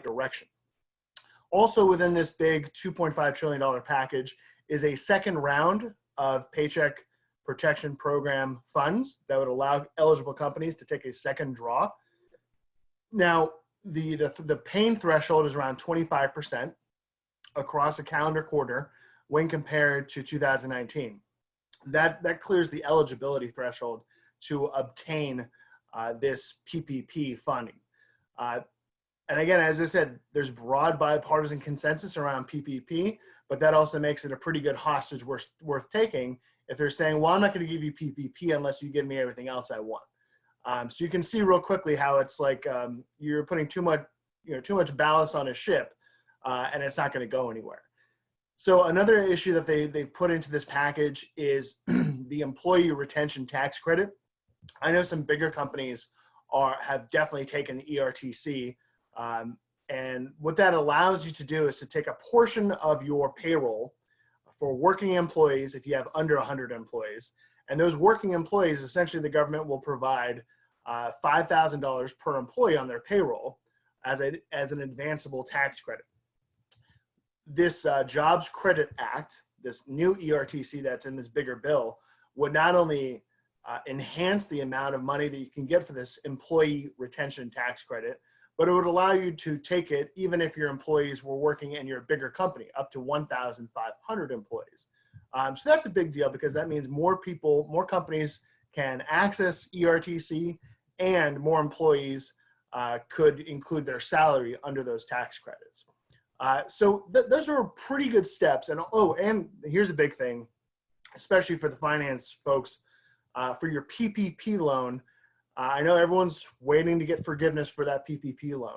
direction. Also within this big $2.5 trillion package is a second round of Paycheck Protection Program funds that would allow eligible companies to take a second draw. Now, the pain threshold is around 25% across a calendar quarter when compared to 2019. That clears the eligibility threshold to obtain this PPP funding. And again, as I said, there's broad bipartisan consensus around PPP, but that also makes it a pretty good hostage worth taking if they're saying, well, I'm not going to give you PPP unless you give me everything else I want. So you can see real quickly how it's like you're putting too much ballast on a ship, and it's not going to go anywhere. So another issue that they've put into this package is the employee retention tax credit. I know some bigger companies have definitely taken ERTC. And what that allows you to do is to take a portion of your payroll for working employees if you have under 100 employees. And those working employees, essentially the government will provide $5,000 per employee on their payroll as an advanceable tax credit. This Jobs Credit Act, this new ERTC that's in this bigger bill, would not only enhance the amount of money that you can get for this employee retention tax credit, but it would allow you to take it even if your employees were working in your bigger company, up to 1,500 employees. So that's a big deal because that means more companies can access ERTC, and more employees could include their salary under those tax credits. So those are pretty good steps. And here's a big thing, especially for the finance folks, for your PPP loan. I know everyone's waiting to get forgiveness for that PPP loan,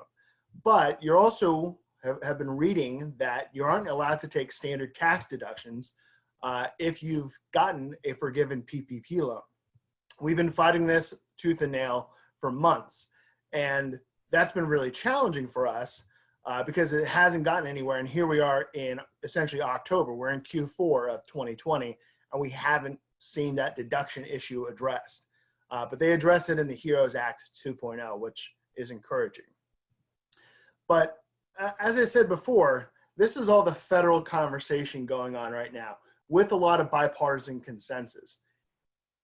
but you're also have been reading that you aren't allowed to take standard tax deductions if you've gotten a forgiven PPP loan. We've been fighting this tooth and nail for months, and that's been really challenging for us because it hasn't gotten anywhere. And here we are in essentially October. We're in Q4 of 2020, and we haven't seen that deduction issue addressed. But they addressed it in the HEROES Act 2.0, which is encouraging. But as I said before, this is all the federal conversation going on right now with a lot of bipartisan consensus.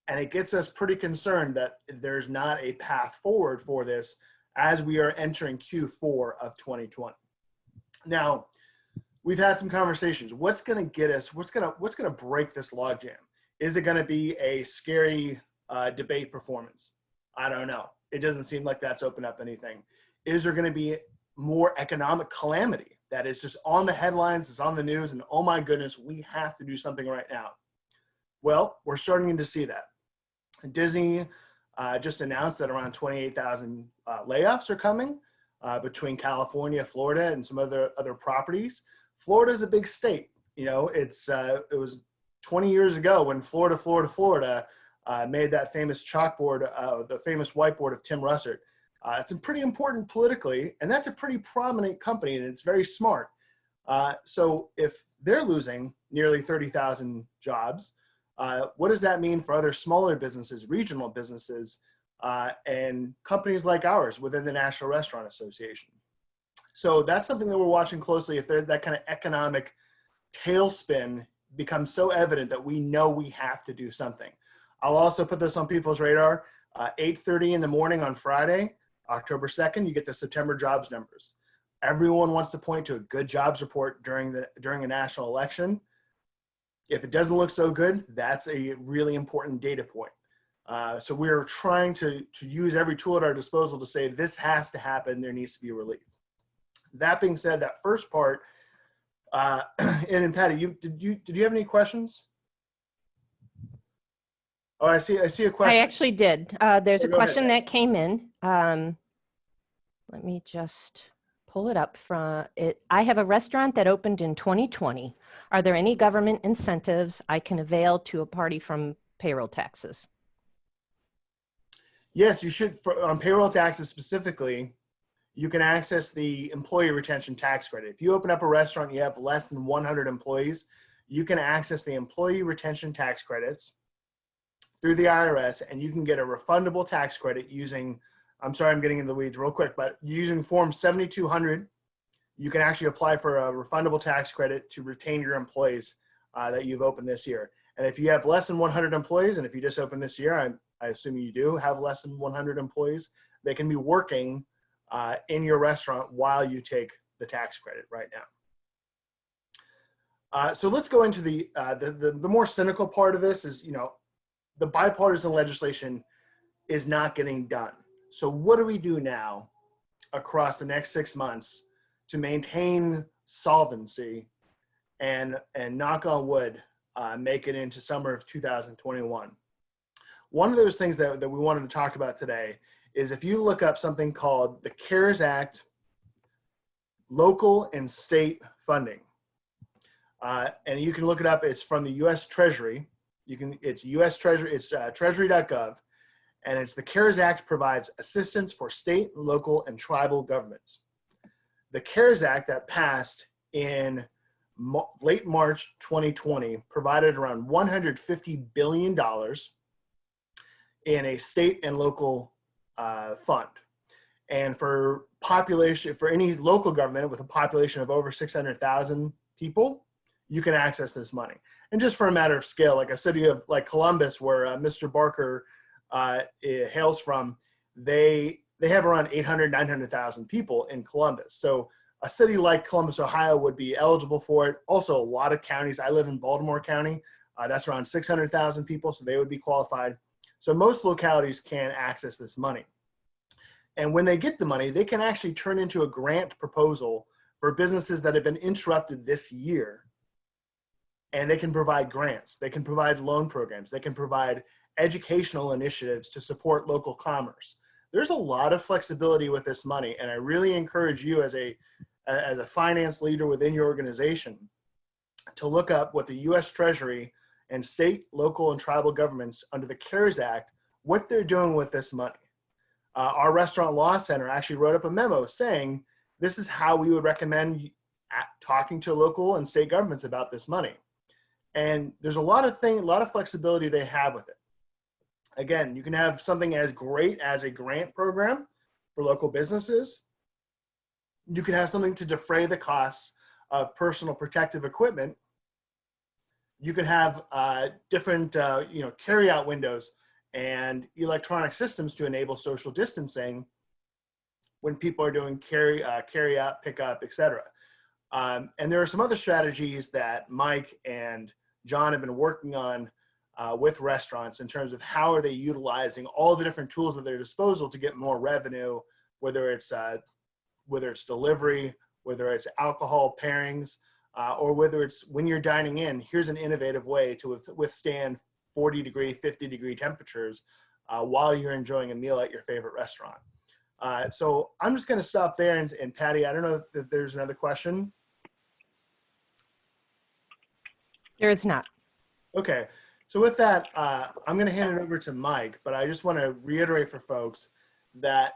And it gets us pretty concerned that there's not a path forward for this as we are entering Q4 of 2020. Now, we've had some conversations. What's going to get us, what's going to break this logjam? Is it going to be a scary debate performance? I don't know. It doesn't seem like that's opened up anything. Is there going to be more economic calamity that is just on the headlines, it's on the news, and oh my goodness, we have to do something right now? Well, we're starting to see that. Disney just announced that around 28,000 layoffs are coming between California, Florida, and some other properties. Florida is a big state. You know, it was 20 years ago when Florida made that famous chalkboard, the famous whiteboard of Tim Russert. It's a pretty important politically, and that's a pretty prominent company, and it's very smart. So if they're losing nearly 30,000 jobs, what does that mean for other smaller businesses, regional businesses, and companies like ours within the National Restaurant Association? So that's something that we're watching closely. If that kind of economic tailspin becomes so evident that we know we have to do something. I'll also put this on people's radar. 8:30 in the morning on Friday, October 2nd, you get the September jobs numbers. Everyone wants to point to a good jobs report during a national election. If it doesn't look so good, that's a really important data point. So we're trying to use every tool at our disposal to say this has to happen, there needs to be relief. That being said, that first part, and Patty, did you have any questions? Oh, I see a question. I actually did. There's a question that came in. Let me just pull it up from it. I have a restaurant that opened in 2020. Are there any government incentives I can avail to a party from payroll taxes? Yes, you should. On payroll taxes specifically, you can access the employee retention tax credit. If you open up a restaurant, you have less than 100 employees, you can access the employee retention tax credits through the IRS, and you can get a refundable tax credit using, I'm sorry, I'm getting into the weeds real quick, but using Form 7200 you can actually apply for a refundable tax credit to retain your employees that you've opened this year. And if you have less than 100 employees, and if you just opened this year, I assume you do have less than 100 employees, they can be working in your restaurant while you take the tax credit right now. So let's go into the more cynical part of this is, the bipartisan legislation is not getting done. So what do we do now across the next 6 months to maintain solvency and knock on wood, make it into summer of 2021? One of those things that we wanted to talk about today is if you look up something called the CARES Act local and state funding. And you can look it up. It's from the U.S. Treasury. It's U.S. Treasury. It's treasury.gov. And it's the CARES Act provides assistance for state, local, and tribal governments. The CARES Act that passed in late March 2020 provided around $150 billion in a state and local fund. And for any local government with a population of over 600,000 people, you can access this money. And just for a matter of scale, like a city of like Columbus, where Mr. Barker hails from, they have around 800, 900,000 people in Columbus. So a city like Columbus, Ohio would be eligible for it. Also, a lot of counties. I live in Baltimore County. That's around 600,000 people, so they would be qualified. So most localities can access this money. And when they get the money, they can actually turn into a grant proposal for businesses that have been interrupted this year. And they can provide grants. They can provide loan programs. They can provide educational initiatives to support local commerce. There's a lot of flexibility with this money, and I really encourage you as a finance leader within your organization to look up what the U.S. Treasury and state, local, and tribal governments under the CARES Act, what they're doing with this money. Our Restaurant Law Center actually wrote up a memo saying this is how we would recommend talking to local and state governments about this money. And there's a lot of flexibility they have with it. Again, you can have something as great as a grant program for local businesses. You can have something to defray the costs of personal protective equipment. You can have different, carry-out windows and electronic systems to enable social distancing when people are doing carry-out, pickup, etc. And there are some other strategies that Mike and John have been working on with restaurants in terms of how are they utilizing all the different tools at their disposal to get more revenue, whether it's delivery, whether it's alcohol pairings, or whether it's when you're dining in, here's an innovative way to withstand 40-degree, 50-degree temperatures while you're enjoying a meal at your favorite restaurant. So I'm just going to stop there. And Patty, I don't know if there's another question. There is not. Okay. So with that, I'm going to hand it over to Mike, but I just want to reiterate for folks that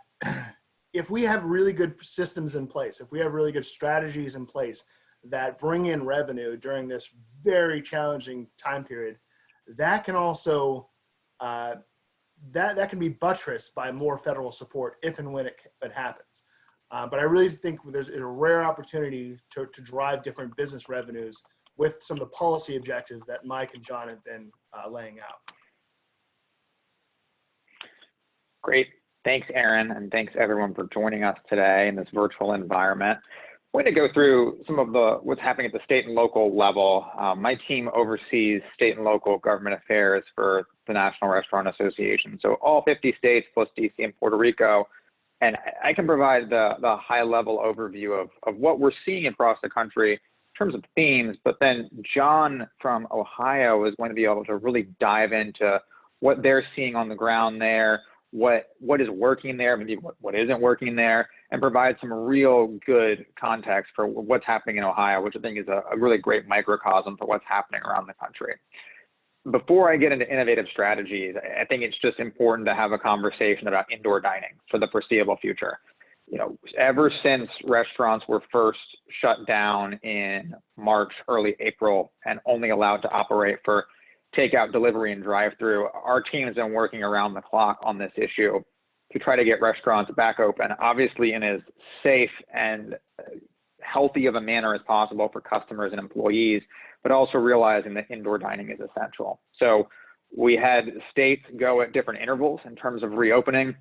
if we have really good systems in place, if we have really good strategies in place that bring in revenue during this very challenging time period, that can also, that can be buttressed by more federal support if and when it happens. But I really think there's a rare opportunity to drive different business revenues with some of the policy objectives that Mike and John have been laying out. Great. Thanks, Aaron, and thanks everyone for joining us today in this virtual environment. We're going to go through some of what's happening at the state and local level. My team oversees state and local government affairs for the National Restaurant Association, so all 50 states plus DC and Puerto Rico. And I can provide the high-level overview of what we're seeing across the country in terms of themes, but then John from Ohio is going to be able to really dive into what they're seeing on the ground there, what is working there, maybe what isn't working there, and provide some real good context for what's happening in Ohio, which I think is a really great microcosm for what's happening around the country. Before I get into innovative strategies, I think it's just important to have a conversation about indoor dining for the foreseeable future. Ever since restaurants were first shut down in March, early April, and only allowed to operate for takeout, delivery, and drive-through, our team has been working around the clock on this issue to try to get restaurants back open, obviously in as safe and healthy of a manner as possible for customers and employees, but also realizing that indoor dining is essential. So we had states go at different intervals in terms of reopening.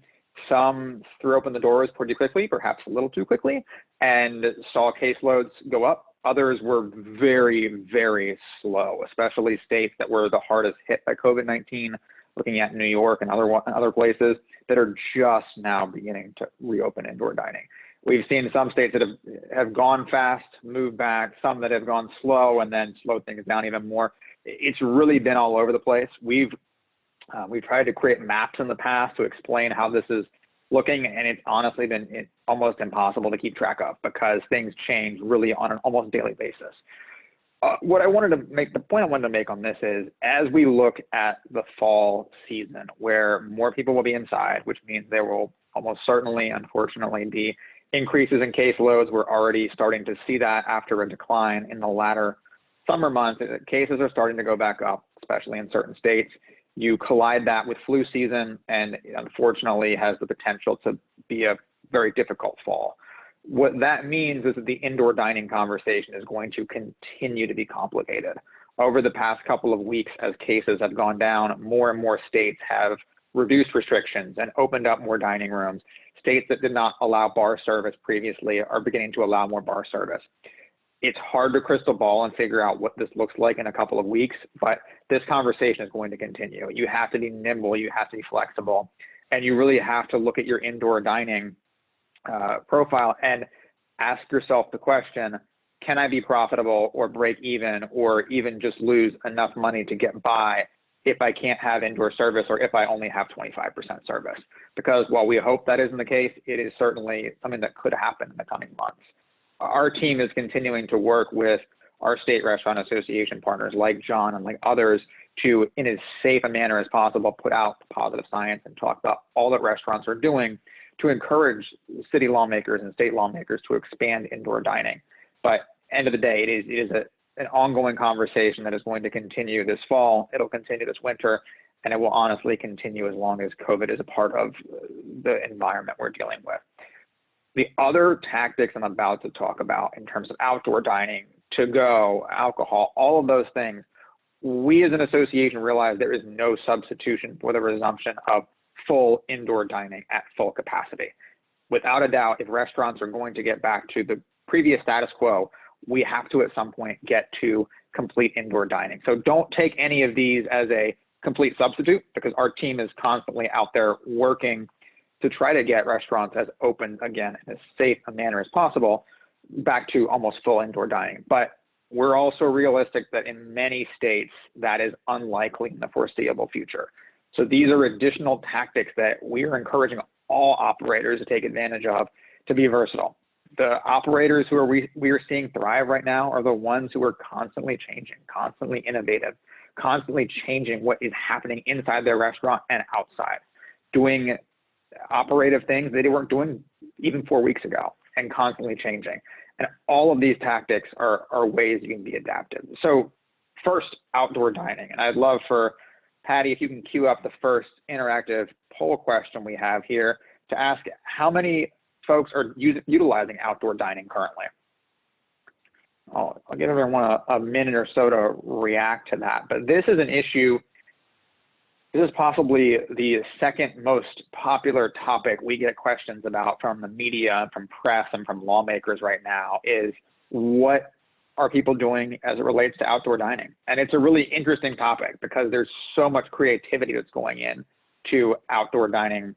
Some threw open the doors pretty quickly, perhaps a little too quickly, and saw caseloads go up. Others were very, very slow, especially states that were the hardest hit by COVID-19, looking at New York and other places that are just now beginning to reopen indoor dining. We've seen some states that have gone fast, moved back, some that have gone slow and then slowed things down even more. It's really been all over the place. We've tried to create maps in the past to explain how this is looking, and it's honestly been almost impossible to keep track of because things change really on an almost daily basis. The point I wanted to make on this is, as we look at the fall season, where more people will be inside, which means there will almost certainly, unfortunately, be increases in caseloads. We're already starting to see that after a decline in the latter summer months. Cases are starting to go back up, especially in certain states. You collide that with flu season, and unfortunately has the potential to be a very difficult fall. What that means is that the indoor dining conversation is going to continue to be complicated. Over the past couple of weeks, as cases have gone down, more and more states have reduced restrictions and opened up more dining rooms. States that did not allow bar service previously are beginning to allow more bar service. It's hard to crystal ball and figure out what this looks like in a couple of weeks, but this conversation is going to continue. You have to be nimble, you have to be flexible, and you really have to look at your indoor dining profile and ask yourself the question, can I be profitable or break even or even just lose enough money to get by if I can't have indoor service or if I only have 25% service? Because while we hope that isn't the case, it is certainly something that could happen in the coming months. Our team is continuing to work with our state restaurant association partners like John and like others to, in as safe a manner as possible, put out positive science and talk about all that restaurants are doing to encourage city lawmakers and state lawmakers to expand indoor dining. But end of the day, it is an ongoing conversation that is going to continue this fall. It'll continue this winter, and it will honestly continue as long as COVID is a part of the environment we're dealing with. The other tactics I'm about to talk about in terms of outdoor dining, to-go, alcohol, all of those things, we as an association realize there is no substitution for the resumption of full indoor dining at full capacity. Without a doubt, if restaurants are going to get back to the previous status quo, we have to at some point get to complete indoor dining. So don't take any of these as a complete substitute, because our team is constantly out there working to try to get restaurants as open again in as safe a manner as possible back to almost full indoor dining. But we're also realistic that in many states that is unlikely in the foreseeable future. So these are additional tactics that we are encouraging all operators to take advantage of to be versatile. The operators who we are seeing thrive right now are the ones who are constantly changing, constantly innovative, constantly changing what is happening inside their restaurant and outside, doing operative things they weren't doing even 4 weeks ago, and constantly changing. And all of these tactics are ways you can be adaptive. So first, outdoor dining. And I'd love for Patty, if you can queue up the first interactive poll question we have here to ask how many folks are utilizing outdoor dining currently. I'll give everyone a minute or so to react to that. But this is an issue. This is possibly the second most popular topic we get questions about from the media, from press, and from lawmakers right now is, what are people doing as it relates to outdoor dining? And it's a really interesting topic because there's so much creativity that's going into outdoor dining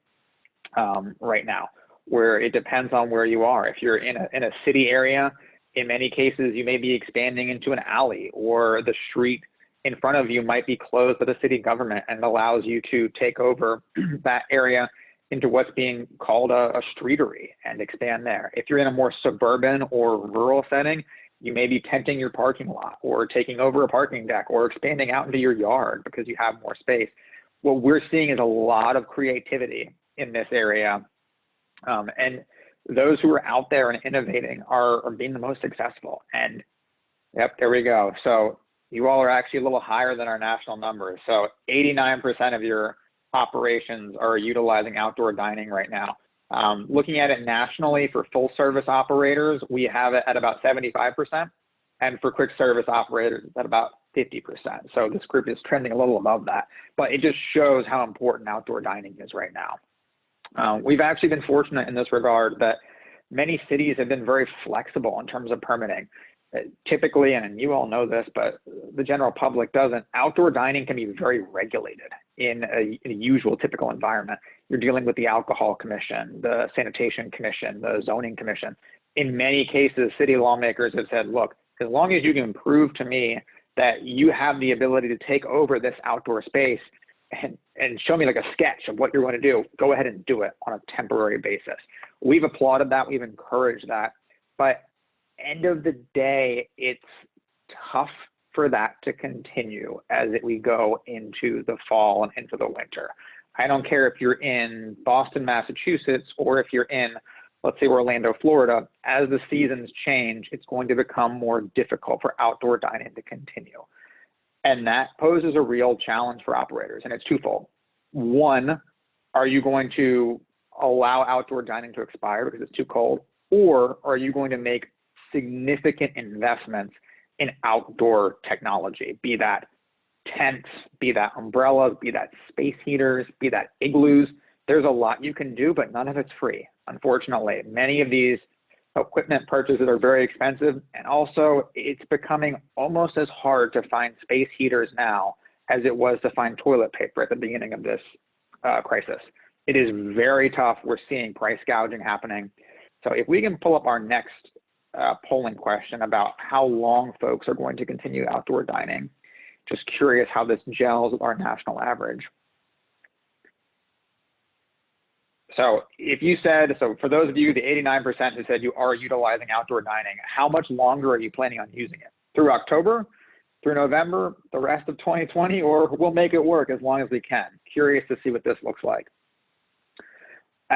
right now, where it depends on where you are. If you're in a city area, in many cases, you may be expanding into an alley, or the street in front of you might be closed by the city government and allows you to take over that area into what's being called a streetery and expand there. If you're in a more suburban or rural setting, you may be tenting your parking lot or taking over a parking deck or expanding out into your yard because you have more space. What we're seeing is a lot of creativity in this area. And those who are out there and innovating are being the most successful. And yep, there we go. So you all are actually a little higher than our national numbers. So 89% of your operations are utilizing outdoor dining right now. Looking at it nationally for full service operators, we have it at about 75%. And for quick service operators, it's at about 50%. So this group is trending a little above that, but it just shows how important outdoor dining is right now. We've actually been fortunate in this regard that many cities have been very flexible in terms of permitting. Typically, and you all know this, but the general public doesn't, outdoor dining can be very regulated in a usual typical environment. You're dealing with the Alcohol Commission, the Sanitation Commission, the Zoning Commission. In many cases, city lawmakers have said, look, as long as you can prove to me that you have the ability to take over this outdoor space and show me like a sketch of what you're going to do, go ahead and do it on a temporary basis. We've applauded that, we've encouraged that, but end of the day, it's tough for that to continue as we go into the fall and into the winter. I don't care if you're in Boston, Massachusetts, or if you're in, let's say, Orlando, Florida. As the seasons change, it's going to become more difficult for outdoor dining to continue. And that poses a real challenge for operators, and it's twofold. One, are you going to allow outdoor dining to expire because it's too cold? Or are you going to make significant investments in outdoor technology, be that tents, be that umbrellas, be that space heaters, be that igloos? There's a lot you can do, but none of it's free, unfortunately. Many of these equipment purchases are very expensive, and also it's becoming almost as hard to find space heaters now as it was to find toilet paper at the beginning of this crisis. It is very tough. We're seeing price gouging happening. So if we can pull up our next polling question about how long folks are going to continue outdoor dining, just curious how this gels with our national average. So if you said, so for those of you, the 89% who said you are utilizing outdoor dining, how much longer are you planning on using it? Through October, through November, the rest of 2020, or we'll make it work as long as we can? Curious to see what this looks like.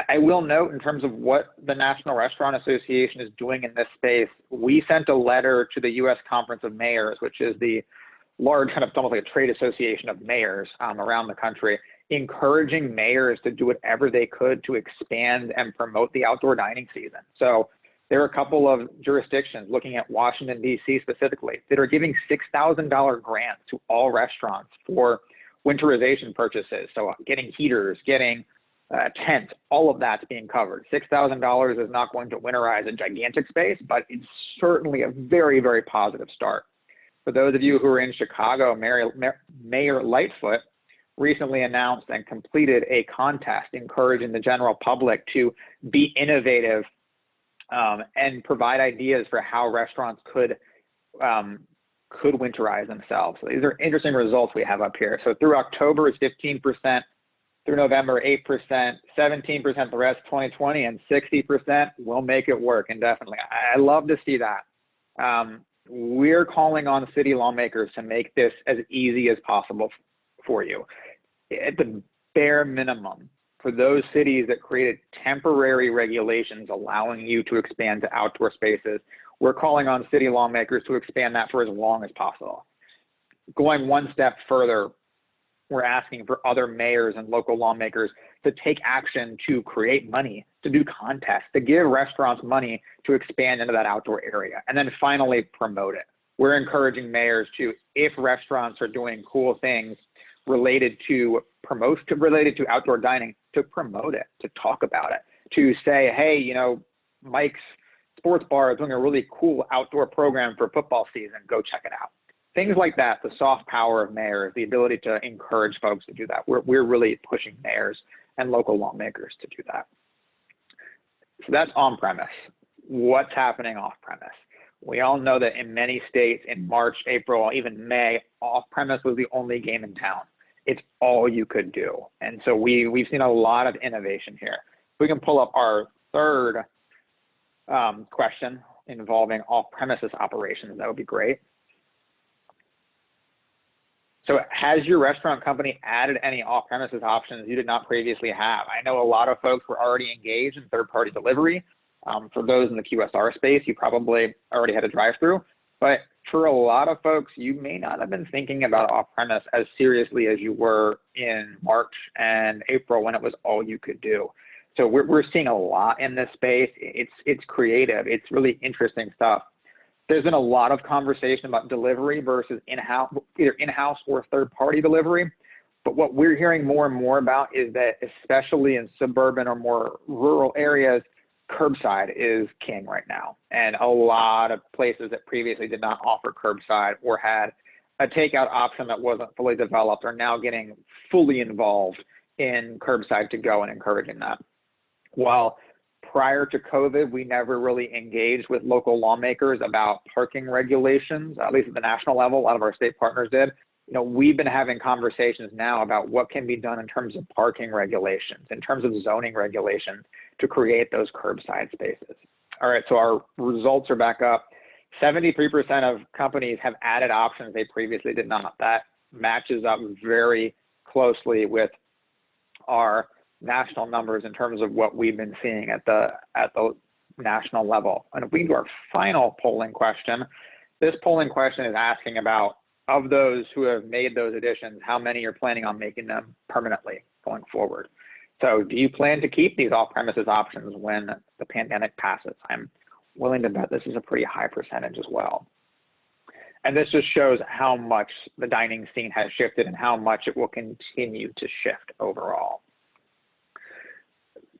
I will note, in terms of what the National Restaurant Association is doing in this space, we sent a letter to the U.S. Conference of Mayors, which is the large kind of almost like a trade association of mayors around the country, encouraging mayors to do whatever they could to expand and promote the outdoor dining season. So there are a couple of jurisdictions, looking at Washington, D.C. specifically, that are giving $6,000 grants to all restaurants for winterization purchases. So getting heaters, getting tent, all of that's being covered. $6,000 is not going to winterize a gigantic space, but it's certainly a very, very positive start. For those of you who are in Chicago, Mayor Lightfoot recently announced and completed a contest encouraging the general public to be innovative and provide ideas for how restaurants could winterize themselves. So these are interesting results we have up here. So through October, it's 15%. Through November, 8%, 17% the rest of 2020, and 60% will make it work indefinitely. I love to see that. We're calling on city lawmakers to make this as easy as possible for you. At the bare minimum, for those cities that created temporary regulations allowing you to expand to outdoor spaces, we're calling on city lawmakers to expand that for as long as possible. Going one step further, we're asking for other mayors and local lawmakers to take action to create money, to do contests, to give restaurants money to expand into that outdoor area, and then finally promote it. We're encouraging mayors to, if restaurants are doing cool things related to outdoor dining, to promote it, to talk about it, to say, hey, you know, Mike's Sports Bar is doing a really cool outdoor program for football season, go check it out. Things like that, the soft power of mayors, the ability to encourage folks to do that. We're really pushing mayors and local lawmakers to do that. So that's on-premise. What's happening off-premise? We all know that in many states in March, April, even May, off-premise was the only game in town. It's all you could do. And so we've seen a lot of innovation here. If we can pull up our third question involving off-premises operations, that would be great. So has your restaurant company added any off-premises options you did not previously have? I know a lot of folks were already engaged in third-party delivery. For those in the QSR space, you probably already had a drive-through. But for a lot of folks, you may not have been thinking about off-premise as seriously as you were in March and April when it was all you could do. So we're seeing a lot in this space. It's creative. It's really interesting stuff. There's been a lot of conversation about delivery versus in-house, either in-house or third-party delivery. But what we're hearing more and more about is that, especially in suburban or more rural areas, curbside is king right now. And a lot of places that previously did not offer curbside or had a takeout option that wasn't fully developed are now getting fully involved in curbside to go and encouraging that. While prior to COVID, we never really engaged with local lawmakers about parking regulations, at least at the national level. A lot of our state partners did. We've been having conversations now about what can be done in terms of parking regulations, in terms of zoning regulations to create those curbside spaces. All right, so our results are back up. 73% of companies have added options they previously did not. That matches up very closely with our national numbers in terms of what we've been seeing at the national level. And if we go to our final polling question, this polling question is asking about, of those who have made those additions, how many are planning on making them permanently going forward? So do you plan to keep these off-premises options when the pandemic passes? I'm willing to bet this is a pretty high percentage as well. And this just shows how much the dining scene has shifted and how much it will continue to shift overall.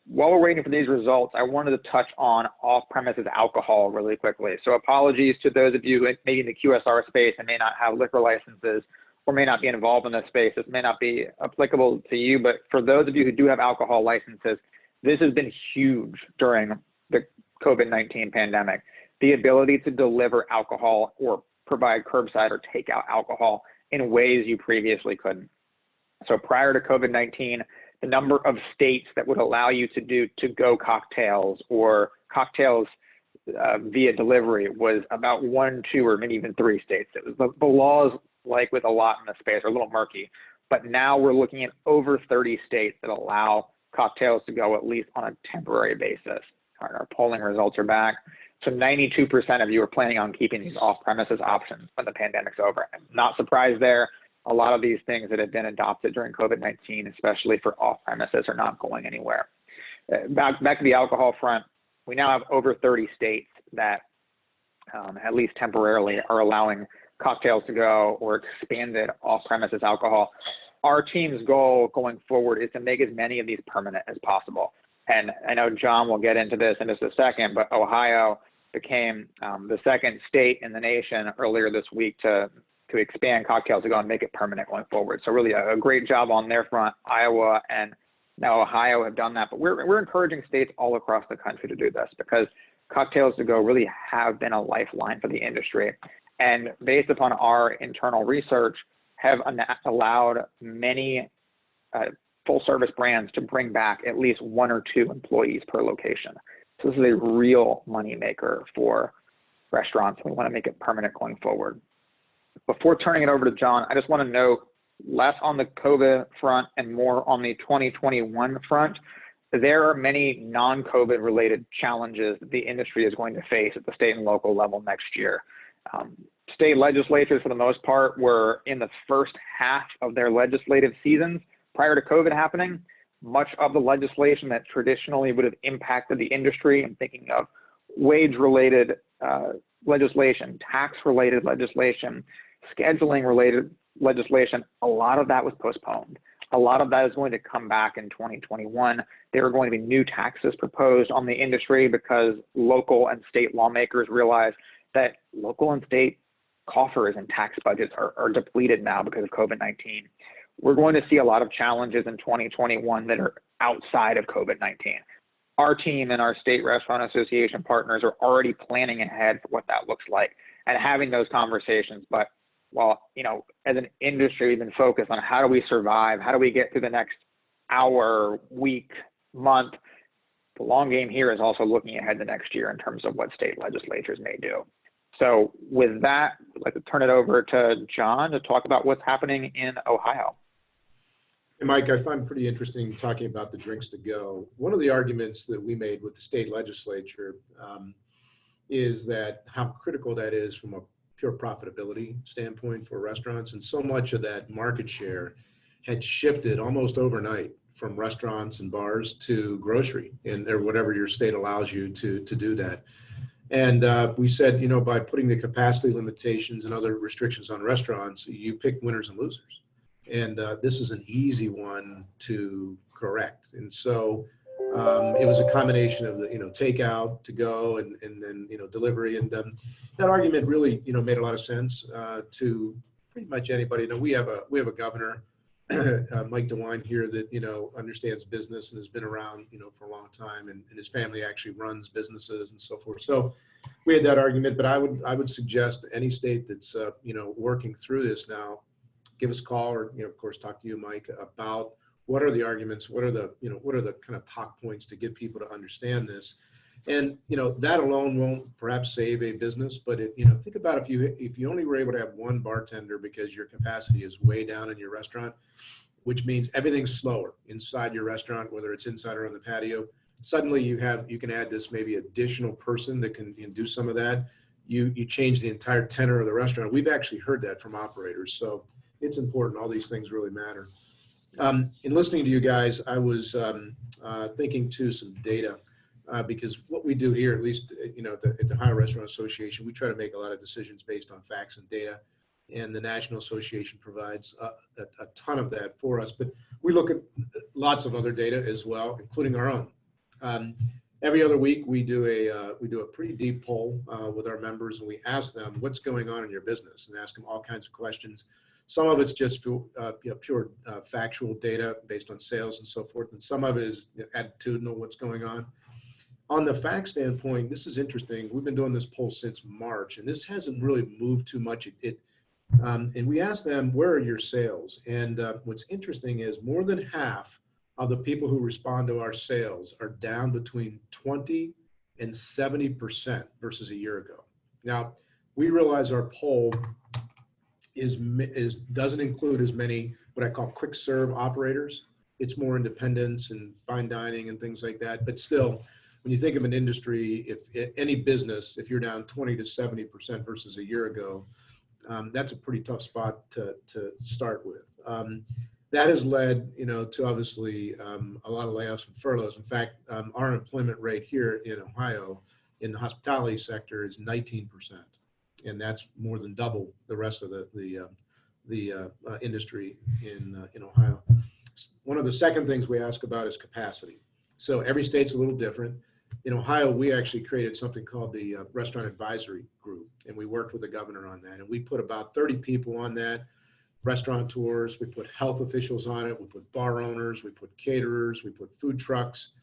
While we're waiting for these results, I wanted to touch on off-premises alcohol really quickly. So apologies to those of you maybe in the QSR space and may not have liquor licenses or may not be involved in this space. This may not be applicable to you, but for those of you who do have alcohol licenses, this has been huge during the COVID-19 pandemic. The ability to deliver alcohol or provide curbside or takeout alcohol in ways you previously couldn't. So prior to COVID-19, the number of states that would allow you to do to-go cocktails or cocktails via delivery was about 1, 2, or maybe even 3 states. It was the laws, like with a lot in the space, are a little murky. But now we're looking at over 30 states that allow cocktails to go at least on a temporary basis. All right, our polling results are back. So 92% of you are planning on keeping these off-premises options when the pandemic's over. I'm not surprised there. A lot of these things that have been adopted during COVID-19, especially for off-premises, are not going anywhere. Back to the alcohol front, we now have over 30 states that, at least temporarily, are allowing cocktails to go or expanded off-premises alcohol. Our team's goal going forward is to make as many of these permanent as possible. And I know John will get into this in just a second, but Ohio became the second state in the nation earlier this week to expand cocktails to go and make it permanent going forward. So really a great job on their front. Iowa and now Ohio have done that, but we're encouraging states all across the country to do this because cocktails to go really have been a lifeline for the industry. And based upon our internal research, have allowed many full service brands to bring back at least 1 or 2 employees per location. So this is a real moneymaker for restaurants. We want to make it permanent going forward. Before turning it over to John, I just want to note less on the COVID front and more on the 2021 front. There are many non-COVID related challenges that the industry is going to face at the state and local level next year. State legislatures, for the most part, were in the first half of their legislative seasons prior to COVID happening. Much of the legislation that traditionally would have impacted the industry, I'm thinking of wage-related legislation, tax-related legislation, scheduling-related legislation, a lot of that was postponed. A lot of that is going to come back in 2021. There are going to be new taxes proposed on the industry because local and state lawmakers realize that local and state coffers and tax budgets are depleted now because of COVID-19. We're going to see a lot of challenges in 2021 that are outside of COVID-19. Our team and our state restaurant association partners are already planning ahead for what that looks like and having those conversations. But while, as an industry, we've been focused on how do we survive, how do we get through the next hour, week, month, the long game here is also looking ahead to next year in terms of what state legislatures may do. So with that, I'd like to turn it over to John to talk about what's happening in Ohio. Hey, Mike, I find pretty interesting talking about the drinks to go. One of the arguments that we made with the state legislature is that how critical that is from a pure profitability standpoint for restaurants. And so much of that market share had shifted almost overnight from restaurants and bars to grocery and or whatever your state allows you to do that. And we said, you know, by putting the capacity limitations and other restrictions on restaurants, you pick winners and losers. And this is an easy one to correct. And so it was a combination of the, you know, takeout, to go, and then, you know, delivery. And that argument really, you know, made a lot of sense to pretty much anybody. You know, we have a governor, Mike DeWine here, that, you know, understands business and has been around, you know, for a long time, and his family actually runs businesses and so forth. So we had that argument, but I would suggest any state that's, you know, working through this now, give us a call, or, you know, of course, talk to you, Mike, about what are the arguments, what are the, you know, what are the kind of talk points to get people to understand this. And, you know, that alone won't perhaps save a business, but it, you know, think about if you only were able to have one bartender because your capacity is way down in your restaurant, which means everything's slower inside your restaurant, whether it's inside or on the patio. Suddenly you can add this maybe additional person that can do some of that. You change the entire tenor of the restaurant. We've actually heard that from operators. So it's important. All these things really matter. In listening to you guys, I was thinking to some data. Because what we do here, at least, you know, at the Ohio Restaurant Association, we try to make a lot of decisions based on facts and data, and the National Association provides a ton of that for us. But we look at lots of other data as well, including our own. Every other week, we do a pretty deep poll with our members, and we ask them what's going on in your business, and ask them all kinds of questions. Some of it's just you know, pure factual data based on sales and so forth, and some of it is attitudinal, what's going on. On the fact standpoint, this is interesting. We've been doing this poll since March, and this hasn't really moved too much. And we asked them, where are your sales? And what's interesting is more than half of the people who respond to our sales are down between 20 and 70% versus a year ago. Now, we realize our poll doesn't include as many what I call quick serve operators. It's more independents and fine dining and things like that, but still, when you think of an industry, if any business, if you're down 20 to 70% versus a year ago, that's a pretty tough spot to start with. That has led, you know, to obviously a lot of layoffs and furloughs. In fact, our employment rate here in Ohio in the hospitality sector is 19%, and that's more than double the rest of the industry in Ohio. One of the second things we ask about is capacity. So every state's a little different. In Ohio, we actually created something called the Restaurant Advisory Group, and we worked with the governor on that. And we put about 30 people on that, restaurateurs, we put health officials on it, we put bar owners, we put caterers, we put food trucks,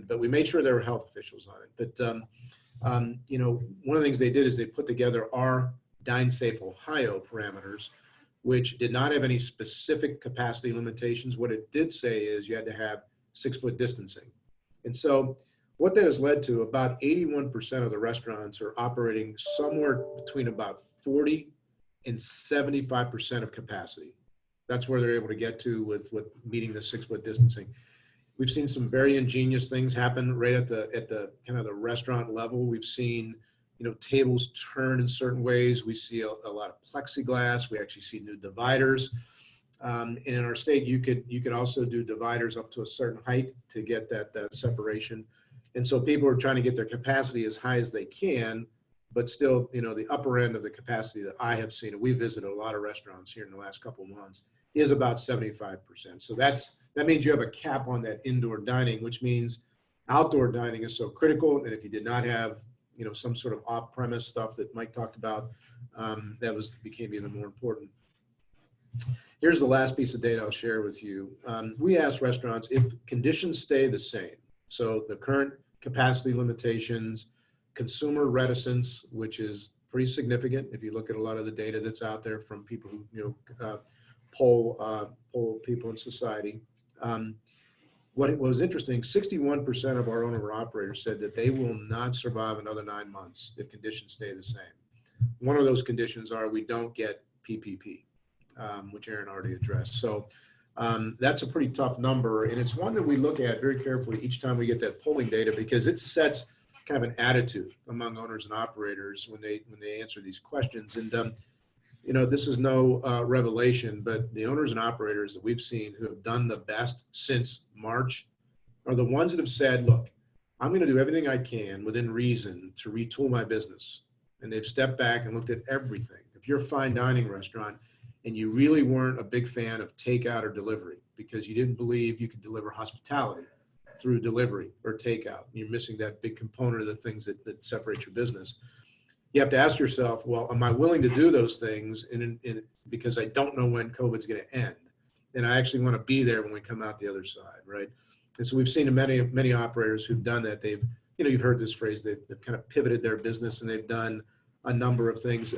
but we made sure there were health officials on it. But, you know, one of the things they did is they put together our Dine Safe Ohio parameters, which did not have any specific capacity limitations. What it did say is you had to have 6-foot distancing. And so what that has led to, about 81% of the restaurants are operating somewhere between about 40 and 75% of capacity. That's where they're able to get to with meeting the 6-foot distancing. We've seen some very ingenious things happen right at the kind of the restaurant level. We've seen, you know, tables turn in certain ways. We see a lot of plexiglass. We actually see new dividers. And in our state, you could also do dividers up to a certain height to get that separation. And so people are trying to get their capacity as high as they can, but still, you know, the upper end of the capacity that I have seen, and we visited a lot of restaurants here in the last couple of months, is about 75%. So that means you have a cap on that indoor dining, which means outdoor dining is so critical. And if you did not have, you know, some sort of off-premise stuff that Mike talked about, that became even more important. Here's the last piece of data I'll share with you. We asked restaurants if conditions stay the same. So the current capacity limitations, consumer reticence, which is pretty significant if you look at a lot of the data that's out there from people who, you know, poll people in society. What was interesting, 61% of our owner-operators said that they will not survive another 9 months if conditions stay the same. One of those conditions are we don't get PPP, which Aaron already addressed. So that's a pretty tough number, and it's one that we look at very carefully each time we get that polling data, because it sets kind of an attitude among owners and operators when they answer these questions. And you know, this is no revelation, but the owners and operators that we've seen who have done the best since March are the ones that have said, look, I'm going to do everything I can within reason to retool my business. And they've stepped back and looked at everything. If you're a fine dining restaurant and you really weren't a big fan of takeout or delivery because you didn't believe you could deliver hospitality through delivery or takeout, you're missing that big component of the things that separate your business. You have to ask yourself, well, am I willing to do those things because I don't know when COVID's going to end? And I actually want to be there when we come out the other side, right? And so we've seen many operators who've done that. They've, you know, you've heard this phrase, they've kind of pivoted their business and they've done a number of things.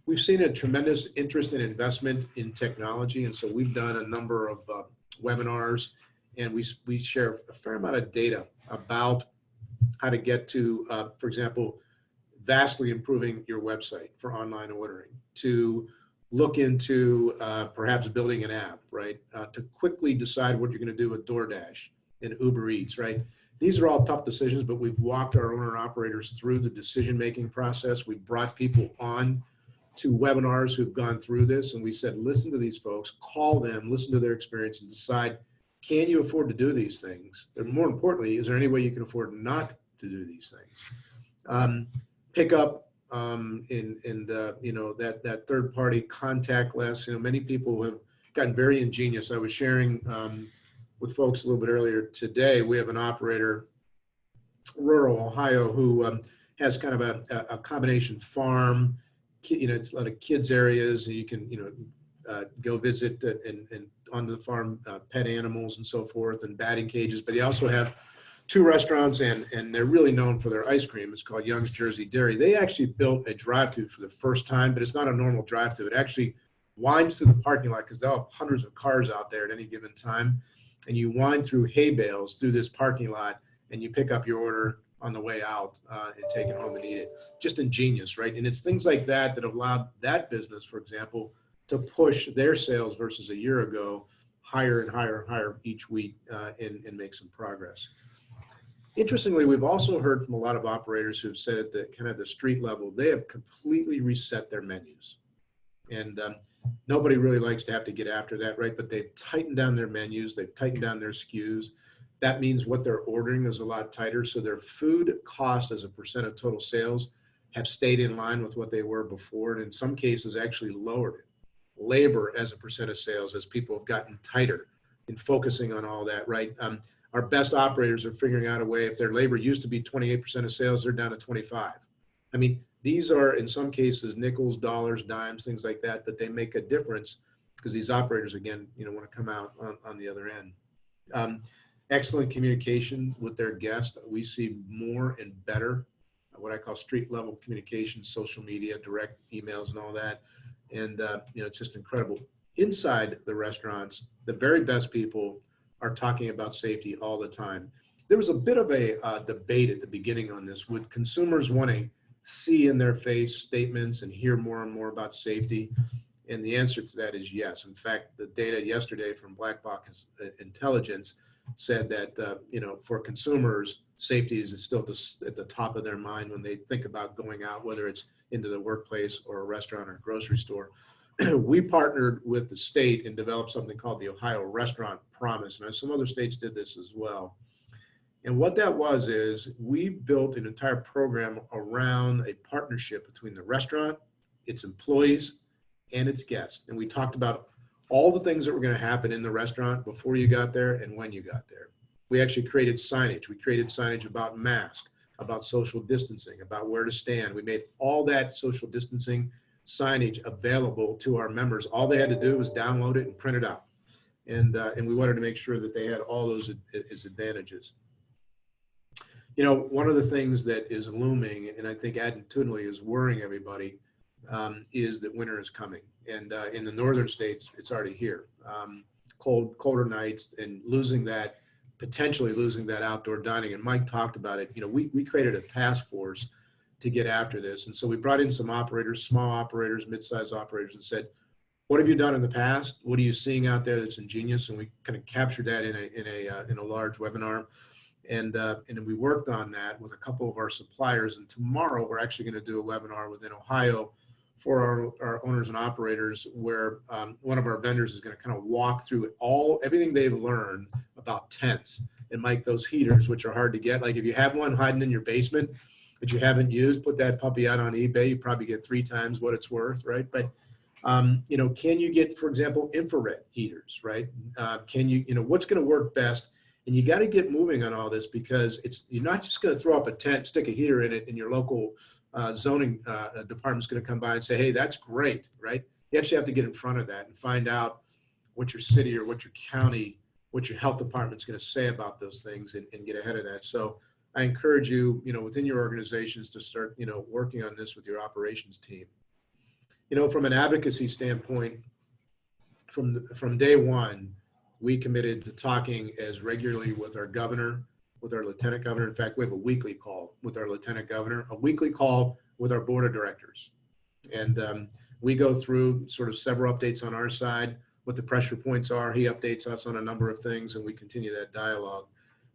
We've seen a tremendous interest and investment in technology. And so we've done a number of webinars, and we share a fair amount of data about how to get to, for example, vastly improving your website for online ordering, to look into perhaps building an app, right? To quickly decide what you're going to do with DoorDash and Uber Eats, right? These are all tough decisions, but we've walked our owner operators through the decision-making process. We've brought people on to webinars who've gone through this, and we said, listen to these folks, call them, listen to their experience, and decide, can you afford to do these things? And more importantly, is there any way you can afford not to do these things? Pick up you know, that third-party contactless. You know, many people have gotten very ingenious. I was sharing with folks a little bit earlier today. We have an operator, rural Ohio, who has kind of a combination farm. You know, it's a lot of kids areas, and you can, you know, go visit and on the farm pet animals and so forth, and batting cages. But they also have 2 restaurants, and they're really known for their ice cream. It's called Young's Jersey Dairy. They actually built a drive-thru for the first time, but it's not a normal drive-thru. It actually winds through the parking lot because they'll have hundreds of cars out there at any given time. And you wind through hay bales through this parking lot, and you pick up your order on the way out and take it home and eat it. Just ingenious, right? And it's things like that that allowed that business, for example, to push their sales versus a year ago higher and higher and higher each week and make some progress. Interestingly, we've also heard from a lot of operators who've said at the kind of the street level, they have completely reset their menus. And nobody really likes to have to get after that, right? But they've tightened down their menus, they've tightened down their SKUs. That means what they're ordering is a lot tighter. So their food cost as a percent of total sales have stayed in line with what they were before, and in some cases actually lowered it. Labor as a percent of sales as people have gotten tighter in focusing on all that, right? Our best operators are figuring out a way. If their labor used to be 28% of sales, they're down to 25. I mean, these are in some cases nickels, dollars, dimes, things like that, but they make a difference because these operators, again, you know, want to come out on the other end. Excellent communication with their guests. We see more and better, what I call street level communication, social media, direct emails and all that. And, you know, it's just incredible. Inside the restaurants, the very best people are talking about safety all the time. There was a bit of a debate at the beginning on this. Would consumers want to see in their face statements and hear more and more about safety? And the answer to that is yes. In fact, the data yesterday from Black Box Intelligence said that, you know, for consumers, safety is still at the top of their mind when they think about going out, whether it's into the workplace or a restaurant or a grocery store. We partnered with the state and developed something called the Ohio Restaurant Promise. And some other states did this as well. And what that was is we built an entire program around a partnership between the restaurant, its employees, and its guests. And we talked about all the things that were going to happen in the restaurant before you got there and when you got there. We actually created signage. We created signage about masks, about social distancing, about where to stand. We made all that social distancing signage available to our members. All they had to do was download it and print it out. And we wanted to make sure that they had all those as advantages. You know, one of the things that is looming, and I think attitudinally is worrying everybody, is that winter is coming. And in the northern states, it's already here. Colder nights and potentially losing that outdoor dining. And Mike talked about it. You know, we created a task force to get after this. And so we brought in some operators, small operators, mid-sized operators, and said, what have you done in the past? What are you seeing out there that's ingenious? And we kind of captured that in a large webinar. And then we worked on that with a couple of our suppliers. And tomorrow we're actually going to do a webinar within Ohio for our owners and operators, where one of our vendors is going to kind of walk through everything they've learned about tents. And Mike, those heaters, which are hard to get, like if you have one hiding in your basement that you haven't used, put that puppy out on eBay. You probably get 3 times what it's worth, right? But you know, can you get, for example, infrared heaters, right? Can you, you know, what's going to work best? And you got to get moving on all this, because you're not just going to throw up a tent, stick a heater in it, and your local zoning department's going to come by and say, hey, that's great, right? You actually have to get in front of that and find out what your city or what your county, what your health department's going to say about those things, and get ahead of that. So I encourage you, you know, within your organizations to start, you know, working on this with your operations team. You know, from an advocacy standpoint, from day one, we committed to talking as regularly with our governor, with our lieutenant governor. In fact, we have a weekly call with our lieutenant governor, a weekly call with our board of directors. And we go through sort of several updates on our side, what the pressure points are. He updates us on a number of things, and we continue that dialogue,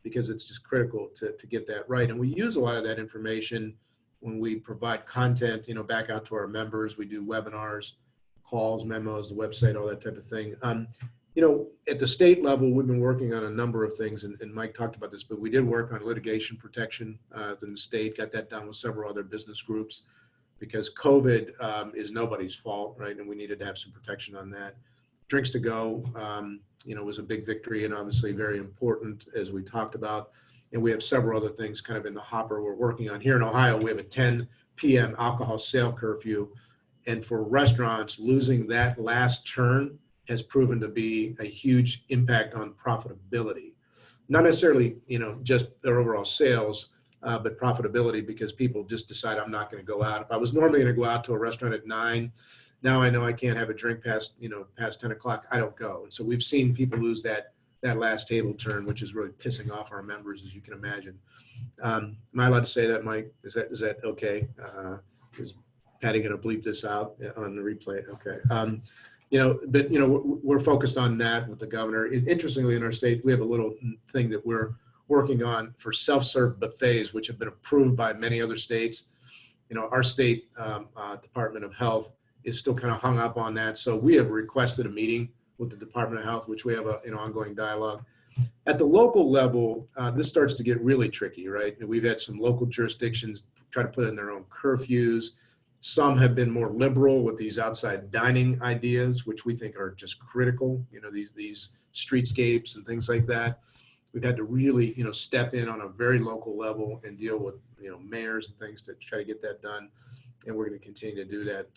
because it's just critical to get that right. And we use a lot of that information when we provide content, you know, back out to our members. We do webinars, calls, memos, the website, all that type of thing. You know, at the state level, we've been working on a number of things, and Mike talked about this, but we did work on litigation protection in the state, got that done with several other business groups, because COVID is nobody's fault, right? And we needed to have some protection on that. Drinks to Go, you know, was a big victory, and obviously very important, as we talked about. And we have several other things kind of in the hopper we're working on. Here in Ohio, we have a 10 p.m. alcohol sale curfew. And for restaurants, losing that last turn has proven to be a huge impact on profitability. Not necessarily, you know, just their overall sales, but profitability, because people just decide, I'm not going to go out. If I was normally going to go out to a restaurant at 9, now I know I can't have a drink past 10 o'clock. I don't go. And so we've seen people lose that last table turn, which is really pissing off our members, as you can imagine. Am I allowed to say that, Mike? Is that okay? Is Patty going to bleep this out on the replay? Okay. You know, but, you know, we're focused on that with the governor. Interestingly, in our state, we have a little thing that we're working on for self-serve buffets, which have been approved by many other states. You know, our state Department of Health is still kind of hung up on that. So we have requested a meeting with the Department of Health, which we have an ongoing dialogue. At the local level, this starts to get really tricky, right? And we've had some local jurisdictions try to put in their own curfews. Some have been more liberal with these outside dining ideas, which we think are just critical. You know, these streetscapes and things like that. We've had to really, you know, step in on a very local level and deal with, you know, mayors and things to try to get that done. And we're going to continue to do that.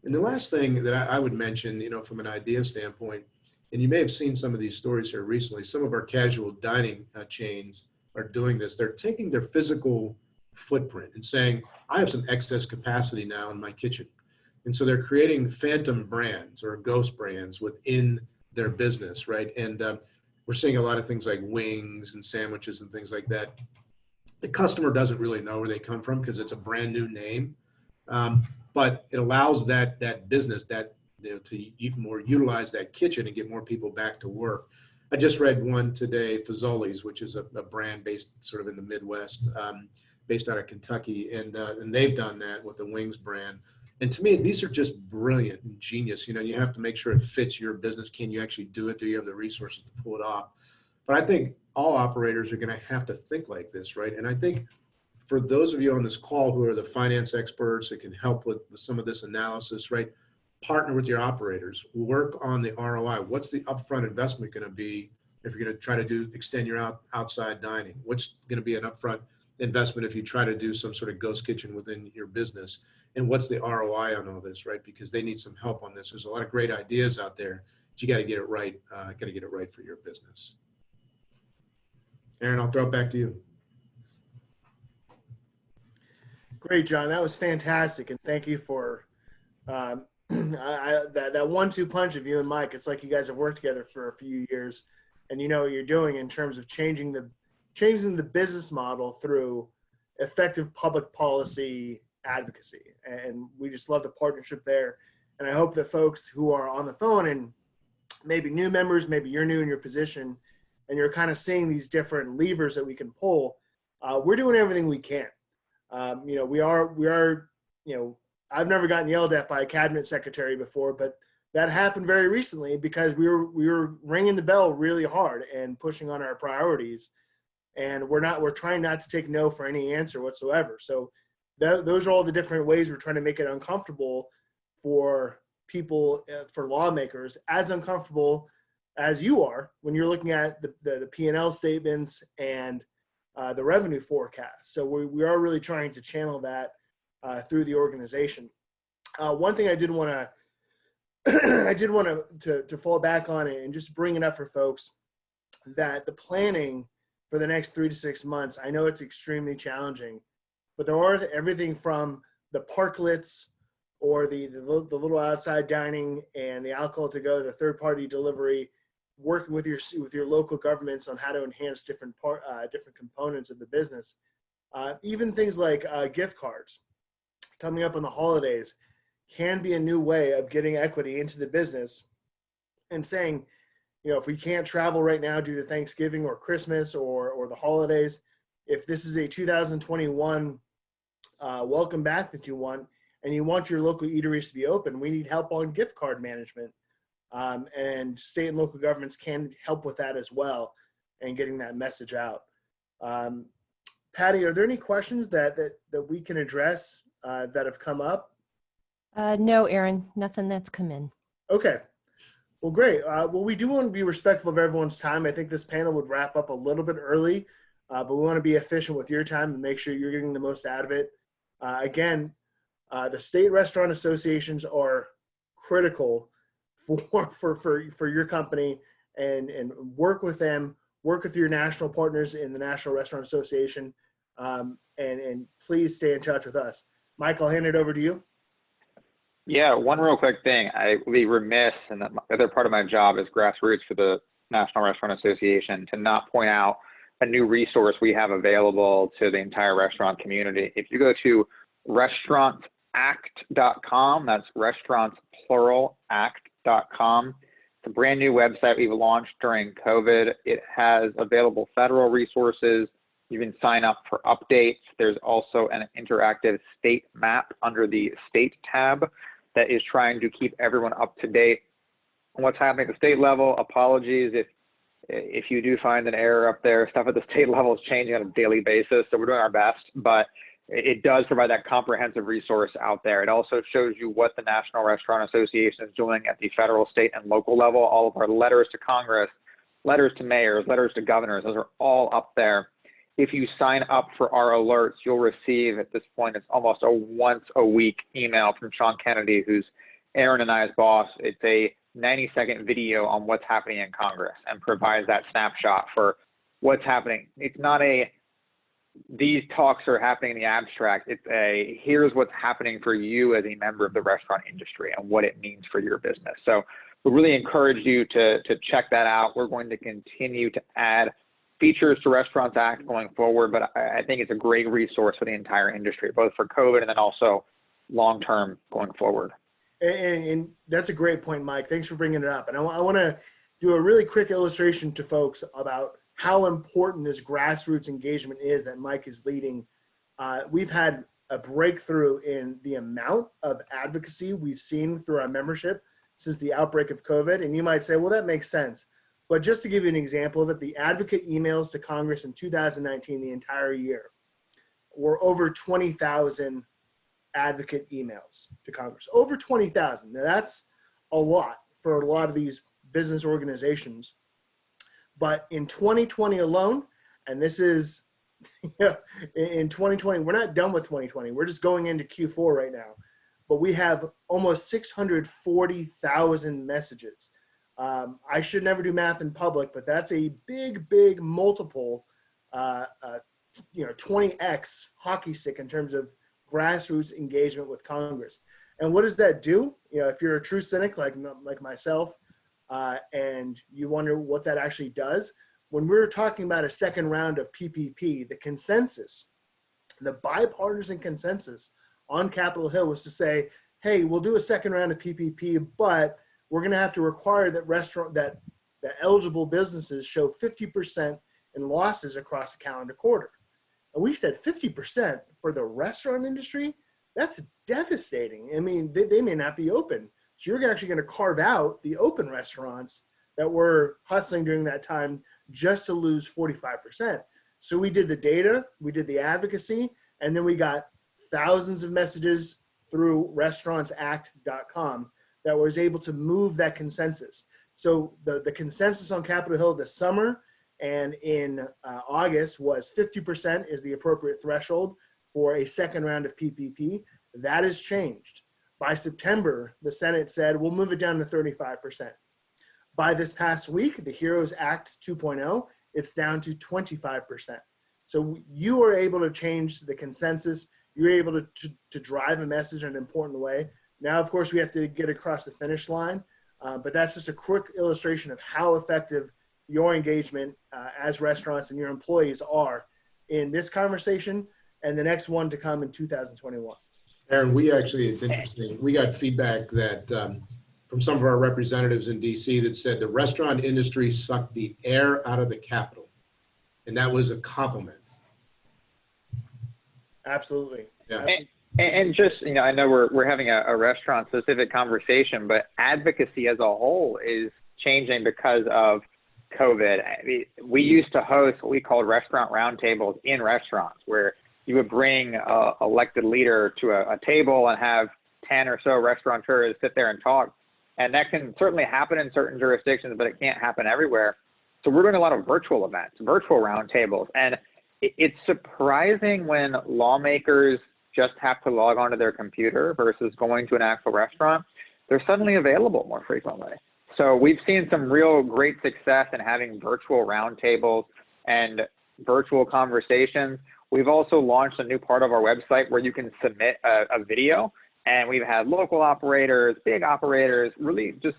And the last thing that I would mention, you know, from an idea standpoint, and you may have seen some of these stories here recently, some of our casual dining chains are doing this. They're taking their physical footprint and saying, I have some excess capacity now in my kitchen. And so they're creating phantom brands or ghost brands within their business, right? And we're seeing a lot of things like wings and sandwiches and things like that. The customer doesn't really know where they come from because it's a brand new name. But it allows that business to more utilize that kitchen and get more people back to work. I just read one today, Fazoli's, which is a brand based sort of in the Midwest, based out of Kentucky, and they've done that with the wings brand. And to me, these are just brilliant and genius. You know, you have to make sure it fits your business. Can you actually do it? Do you have the resources to pull it off? But I think all operators are going to have to think like this, right? And I think for those of you on this call who are the finance experts that can help with some of this analysis, right? Partner with your operators, work on the ROI. What's the upfront investment going to be if you're going to try to extend your outside dining? What's going to be an upfront investment if you try to do some sort of ghost kitchen within your business? And what's the ROI on all this, right? Because they need some help on this. There's a lot of great ideas out there, but you got to get it right. Got to get it right for your business. Aaron, I'll throw it back to you. Great, John. That was fantastic, and thank you for that 1-2 punch of you and Mike. It's like you guys have worked together for a few years, and you know what you're doing in terms of changing the business model through effective public policy advocacy. And we just love the partnership there. And I hope that folks who are on the phone and maybe new members, maybe you're new in your position, and you're kind of seeing these different levers that we can pull. We're doing everything we can. You know, we are, you know, I've never gotten yelled at by a cabinet secretary before, but that happened very recently because we were ringing the bell really hard and pushing on our priorities, and we're trying not to take no for any answer whatsoever. So those are all the different ways we're trying to make it uncomfortable for people, for lawmakers, as uncomfortable as you are when you're looking at the P&L statements and the revenue forecast. So we are really trying to channel that through the organization. One thing I did want to to fall back on it and just bring it up for folks, that the planning for the next 3 to 6 months, I know it's extremely challenging, but there are everything from the parklets or the little outside dining and the alcohol to go, the third party delivery, working with your local governments on how to enhance different components of the business. Even things like gift cards coming up on the holidays can be a new way of getting equity into the business and saying, if we can't travel right now due to Thanksgiving or Christmas or the holidays, if this is a 2021 welcome back that you want, and you want your local eateries to be open, we need help on gift card management. And state and local governments can help with that as well and getting that message out. Patty, are there any questions that we can address that have come up? No, Aaron, nothing that's come in. Okay. Well, great. Well, we do want to be respectful of everyone's time. I think this panel would wrap up a little bit early, but we want to be efficient with your time and make sure you're getting the most out of it. Again, the state restaurant associations are critical for your company, and work with them, work with your national partners in the National Restaurant Association, and please stay in touch with us. Mike, I'll hand it over to you. Yeah, one real quick thing. I would be remiss, and the other part of my job is grassroots for the National Restaurant Association, to not point out a new resource we have available to the entire restaurant community. If you go to restaurantact.com, that's restaurants plural act.com. It's a brand new website we've launched during COVID. It has available federal resources. You can sign up for updates. There's also an interactive state map under the state tab that is trying to keep everyone up to date on what's happening at the state level. Apologies if you do find an error up there. Stuff at the state level is changing on a daily basis, so we're doing our best, but it does provide that comprehensive resource out there. It also shows you what the National Restaurant Association is doing at the federal, state, and local level. All of our letters to Congress, letters to mayors, letters to governors, those are all up there. If you sign up for our alerts, you'll receive, at this point, it's almost a once a week email from Sean Kennedy, who's Aaron and I's boss. It's a 90-second video on what's happening in Congress and provides that snapshot for what's happening. It's not these talks are happening in the abstract. It's here's what's happening for you as a member of the restaurant industry and what it means for your business. So we really encourage you to check that out. We're going to continue to add features to Restaurants Act going forward, but I think it's a great resource for the entire industry, both for COVID and then also long-term going forward. And that's a great point, Mike. Thanks for bringing it up. And I want to do a really quick illustration to folks about how important this grassroots engagement is that Mike is leading. We've had a breakthrough in the amount of advocacy we've seen through our membership since the outbreak of COVID. And you might say, well, that makes sense. But just to give you an example of it, the advocate emails to Congress in 2019, the entire year, were over 20,000 advocate emails to Congress. Over 20,000. Now that's a lot for a lot of these business organizations. But in 2020 alone, and this is in 2020, we're not done with 2020. We're just going into Q4 right now. But we have almost 640,000 messages. I should never do math in public, but that's a big multiple, 20x hockey stick in terms of grassroots engagement with Congress. And what does that do? If you're a true cynic like myself, and you wonder what that actually does, when we're talking about a second round of PPP, the consensus, the bipartisan consensus on Capitol Hill was to say, hey, we'll do a second round of PPP, but we're going to have to require that eligible businesses show 50% in losses across the calendar quarter. And we said 50% for the restaurant industry? That's devastating. I mean, they may not be open. So you're actually going to carve out the open restaurants that were hustling during that time just to lose 45%. So we did the data, we did the advocacy, and then we got thousands of messages through restaurantsact.com that was able to move that consensus. So the consensus on Capitol Hill this summer and in August was 50% is the appropriate threshold for a second round of PPP. That has changed. By September, the Senate said, we'll move it down to 35%. By this past week, the HEROES Act 2.0, it's down to 25%. So you are able to change the consensus. You're able to drive a message in an important way. Now, of course, we have to get across the finish line, but that's just a quick illustration of how effective your engagement as restaurants and your employees are in this conversation and the next one to come in 2021. Aaron, it's interesting. We got feedback that from some of our representatives in DC that said the restaurant industry sucked the air out of the Capitol. And that was a compliment. Absolutely. Yeah. And just, I know we're having a restaurant specific conversation, but advocacy as a whole is changing because of COVID. We used to host what we called restaurant roundtables in restaurants, where you would bring an elected leader to a table and have 10 or so restaurateurs sit there and talk. And that can certainly happen in certain jurisdictions, but it can't happen everywhere. So we're doing a lot of virtual events, virtual roundtables. And it's surprising when lawmakers just have to log onto their computer versus going to an actual restaurant. They're suddenly available more frequently. So we've seen some real great success in having virtual roundtables and virtual conversations. We've also launched a new part of our website where you can submit a video, and we've had local operators, big operators, really just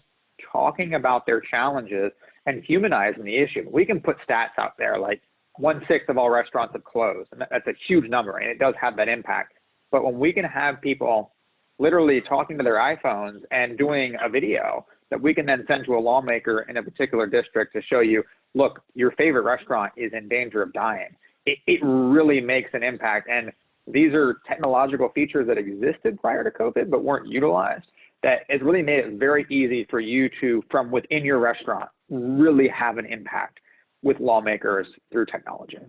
talking about their challenges and humanizing the issue. We can put stats out there like 1/6 of all restaurants have closed, and that's a huge number, and it does have that impact. But when we can have people literally talking to their iPhones and doing a video that we can then send to a lawmaker in a particular district to show you, look, your favorite restaurant is in danger of dying. It really makes an impact. And these are technological features that existed prior to COVID but weren't utilized. That has really made it very easy for you to, from within your restaurant, really have an impact with lawmakers through technology.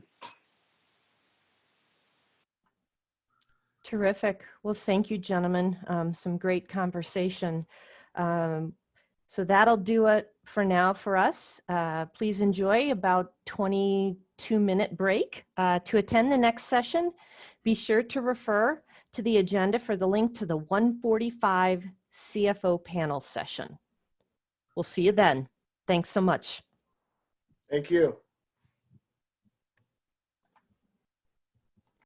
Terrific. Well, thank you, gentlemen. Some great conversation. So that'll do it for now for us. Please enjoy about 22-minute break. To attend the next session, be sure to refer to the agenda for the link to the 1:45 CFO panel session. We'll see you then. Thanks so much. Thank you.